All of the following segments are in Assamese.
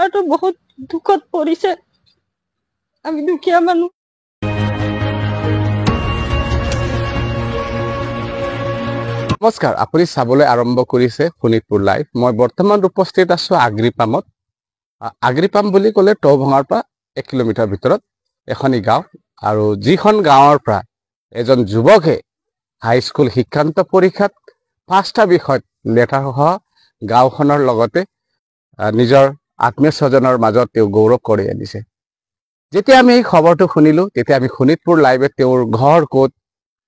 ল'ৰাটো বহুত দুখত পৰিছে। আমি দুখীয়া মানুহ। নমস্কাৰ, আপুনি চাবলৈ আৰম্ভ কৰিছে শোণিতপুৰ লাইভ। মই বৰ্তমান উপস্থিত আছো আগ্ৰিপামত। আগ্ৰিপাম বুলি ক'লে টৌভঙাৰ পৰা 1 কিলোমিটাৰ ভিতৰত এখনি গাঁও, আৰু যিখন গাঁৱৰ পৰা এজন যুৱকে হাইস্কুল শিক্ষান্ত পৰীক্ষাত 5টা বিষয়ত লেটাৰ সহ গাঁওখনৰ লগতে নিজৰ আত্মীয় স্বজনৰ মাজত তেওঁ গৌৰৱ কৰি আনিছে। যেতিয়া আমি এই খবৰটো শুনিলো, তেতিয়া আমি শোণিতপুৰ লাইভে তেওঁৰ ঘৰ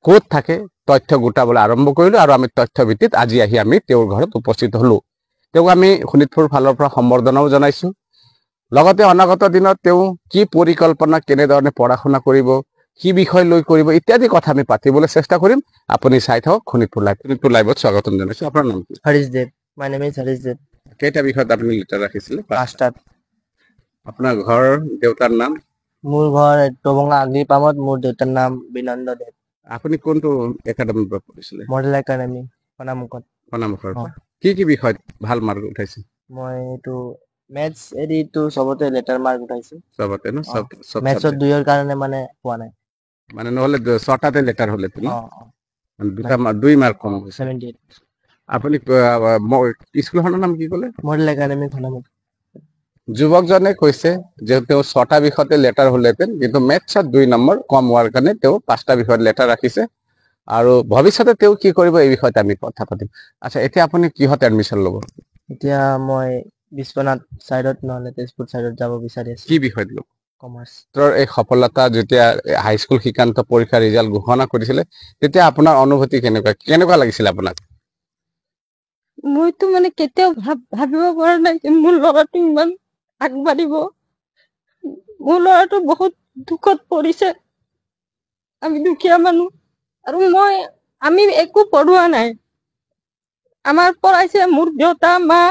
ক'ত থাকে তথ্য গোটাবলৈ আৰম্ভ কৰিলো, আৰু আমি তথ্য ভিত্তিত আজি আহি আমি তেওঁৰ ঘৰত উপস্থিত হলো। তেওঁক আমি শোণিতপুৰ ফালৰ পৰা সম্বৰ্ধনাও জনাইছো। লগতে অনাগত দিনত তেওঁ কি পৰিকল্পনা, কেনেধৰণে পঢ়া শুনা কৰিব, কি বিষয় লৈ কৰিব ইত্যাদি কথা আমি পাতিবলৈ চেষ্টা কৰিম। আপুনি চাই থাকক শোণিতপুৰ লাইভ। শোণিতপুৰ লাইভত স্বাগতম জনাইছো। আপোনাৰ নাম কি? হৰিশ দেৱ। মাই নেম ইজ হৰিশ দেৱ। কেইটা বিষয়ত আপুনি লেটাৰ ৰাখিছিলে? 5টাত। আপোনাৰ ঘৰ দেউতাৰ নাম? মোৰ ঘৰ টৌভঙা আগ্ৰিপামত। মোৰ দেউতাৰ নাম বিনন্দ দেৱ। আপুনি কোনটো একাডেমিৰ পৰা পঢ়িছিলে? Model academy সোণামুখত। সোণামুখৰ পৰা। কি বিষয়ত ভাল মাৰ্ক উঠাইছে? মই এইটো মেথছ এৰিটো চবতে লেটাৰ মাৰ্ক উঠাইছো। চবতে ন? সব মেথছত 2ৰ কাৰণে মানে পোৱা নাই। মানে নহলে 6টাতে লেটাৰ হলে তুমি দুটা 2 মাৰ্ক কম হৈছে। 78। আপুনি স্কুলখনৰ নাম কি ক'লে? Model academy Sonamukh. যুৱকজনে কৈছে যে তেওঁ 6টা বিষয়তে লেটাৰ হলেহেঁতেন, কিন্তু মেথছত 2 নম্বৰ কম হোৱাৰ কাৰণে তেওঁ 5টা বিষয়ত লেটাৰ ৰাখিছে। আৰু ভৱিষ্যতে তেওঁ কি কৰিব এই বিষয়ত আমি কথা পাতিম। আচ্ছা, এতিয়া আপুনি কিহত এডমিশ্যন ল'ব? এতিয়া মই বিশ্বনাথ চাইডত নহলে তেজপুৰ চাইডত যাব বিচাৰি আছো। কি বিষয়ত ল'ব? কমাৰ্চ। তোৰ এই সফলতা যেতিয়া হাইস্কুল শিক্ষান্ত পৰীক্ষাৰ ৰিজাল্ট ঘোষণা কৰিছিলে, তেতিয়া আপোনাৰ অনুভূতি কেনেকুৱা লাগিছিল আপোনাক? মইতো মানে কেতিয়াও ভাবিব পৰা নাই যে মোৰ ল'ৰাটো ইমান আগবাঢ়িব। মোৰ ল'ৰাটো বহুত দুখত পৰিছে। আমি দুখীয়া মানুহ, আৰু আমি একো পঢ়োৱা নাই। আমাৰ পঢ়াইছে মোৰ দেউতা, মা,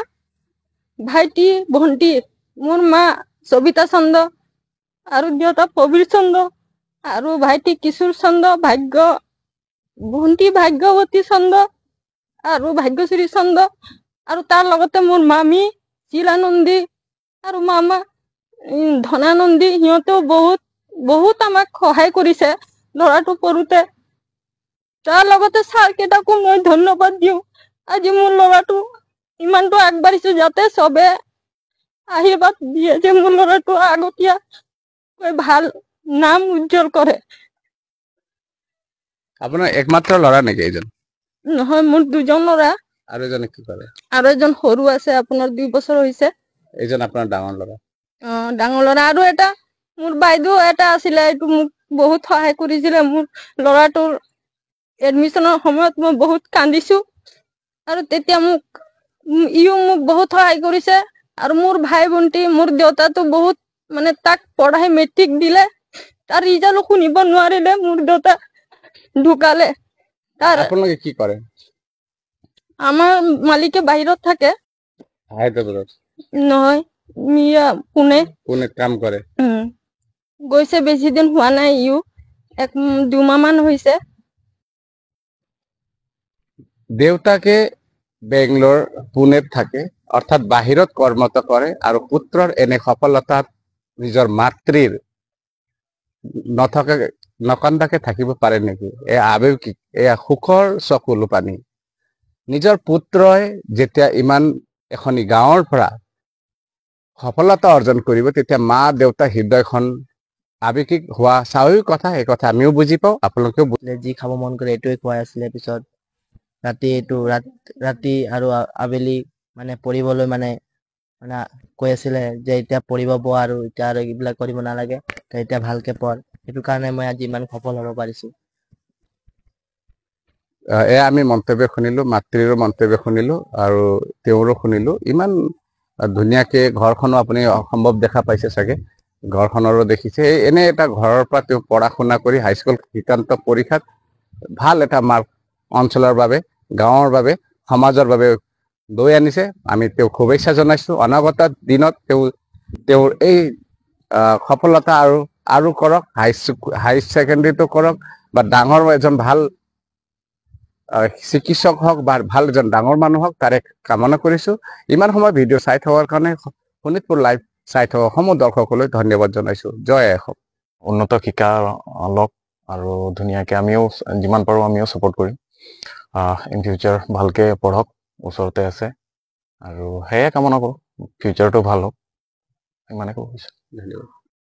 ভাইটি, ভন্টি। মোৰ মা সবিতা চন্দ্ৰ, আৰু দেউতা প্ৰবীৰ চন্দ্ৰ, আৰু ভাইটি কিশোৰ চন্দ্ৰ, ভন্টি ভাগ্যৱতী চন্দ্ৰ আৰু ভাগ্যশ্ৰী চন্দ্ৰ, আৰু তাৰ লগতে মোৰ মামী শীলা নন্দী আৰু মামা ধনা নন্দী। সিহঁতেও বহুত আমাক সহায় কৰিছে ল'ৰাটো পঢ়োতে। তাৰ লগতে ছাৰ কেইটাকো মই ধন্যবাদ দিওঁ। আজি মোৰ ল'ৰাটো ইমানটো আগবাঢ়িছো, যাতে চবে আশীৰ্বাদ দিয়ে যে মোৰ ল'ৰাটো আগতীয়া ভাল নাম উজ্জ্বল কৰে। আপোনাৰ একমাত্ৰ ল'ৰা নেকি এইজন? নহয়, মোৰ 2জন ল'ৰা। আৰু এজনে কি কৰে? আৰু এজন সৰু আছে, আপোনাৰ 2 বছৰ হৈছে। এইজন আপোনাৰ ডাঙৰ ল'ৰা? ডাঙৰ ল'ৰা। আৰু এটা মোৰ বাইদেউ এটা আছিলে, এইটো মোক বহুত সহায় কৰিছিলে। মোৰ ল'ৰাটোৰ এডমিশ্যনৰ সময়ত মই বহুত কান্দিছো, আৰু তেতিয়া ইও মোক বহুত সহায় কৰিছে। আৰু মোৰ ভাই ভন্টি, মোৰ দেউতাটো বহুত মানে তাক পঢ়াই মেট্ৰিক দিলে, তাৰ ৰিজাল্ট শুনিব নোৱাৰিলে, মোৰ দেউতা ঢুকালে। আপোনালোকে কি কৰে? আমাৰ মালিকে বাহিৰত থাকে। হায়দৰাবাদত? নহয়, পুনে কাম কৰে। গৈছে, বেছি দিন হোৱা নাই, 2 মাহ মান হৈছে। দেউতাকে বেংগলোৰ, পুনেত থাকে, অৰ্থাৎ বাহিৰত কৰ্মৰত কৰে, আৰু পুত্ৰৰ এনে সফলতাত নিজৰ মাতৃৰ নকান্দাকে থাকিব পাৰে নেকি? এয়া আৱেগিক, এয়া সুখৰ চকুলো পানী। নিজৰ পুত্ৰই যেতিয়া ইমান এখনি গাঁৱৰ পৰা সফলতা অৰ্জন কৰিব, তেতিয়া মা দেউতা হৃদয়খন আৱেগিক হোৱা স্বাভাৱিক কথা। এই কথা আমিও বুজি পাওঁ, আপোনালোকেও যি খাব মন কৰে এইটোৱে খুৱাই আছিলে। পিছত ৰাতি আৰু আবেলি মানে পঢ়িবলৈ মানে কৈ আছিলে যে এতিয়া পঢ়িব পোৱা, আৰু এতিয়া আৰু এইবিলাক কৰিব নালাগে, এতিয়া ভালকে পঢ়। সেইটো কাৰণে মই আজি ইমান সফল হ'ব পাৰিছো। এয়া আমি মন্তব্য শুনিলো, মাতৃৰো মন্তব্য শুনিলো, আৰু তেওঁৰো শুনিলো। ইমান ধুনীয়াকে ঘৰখনো আপুনি অসম্ভৱ দেখা পাইছে চাগে, ঘৰখনৰো দেখিছে। এনে এটা ঘৰৰ পৰা তেওঁ পঢ়া শুনা কৰি হাইস্কুল শিক্ষান্ত পৰীক্ষাত ভাল এটা মাৰ্ক অঞ্চলৰ বাবে, গাঁৱৰ বাবে, সমাজৰ বাবে লৈ আনিছে। আমি তেওঁক শুভেচ্ছা জনাইছো। অনাগত দিনত তেওঁৰ এই সফলতা আৰু কৰক, হাই ছেকেণ্ডাৰীটো কৰক, বা ডাঙৰ এজন ভাল চিকিৎসক হওক, বা ভাল এজন ডাঙৰ মানুহ হওক, তাৰে কামনা কৰিছো। ইমান সময় ভিডিঅ' চাই থকাৰ কাৰণে শোণিতপুৰ লাইভ চাই থকা সমূহ দৰ্শকলৈ ধন্যবাদ জনাইছো। জয় আই অসম। উন্নত শিক্ষা লওক আৰু ধুনীয়াকৈ আমিও যিমান পাৰোঁ আমিও ছাপোৰ্ট কৰিম। ইন ফিউচাৰ ভালকৈ পঢ়ক, ওচৰতে আছে আৰু সেয়াই কামনা কৰোঁ ফিউচাৰটো ভাল হওক, ইমানে ক'ব বিচাৰোঁ। ধন্যবাদ।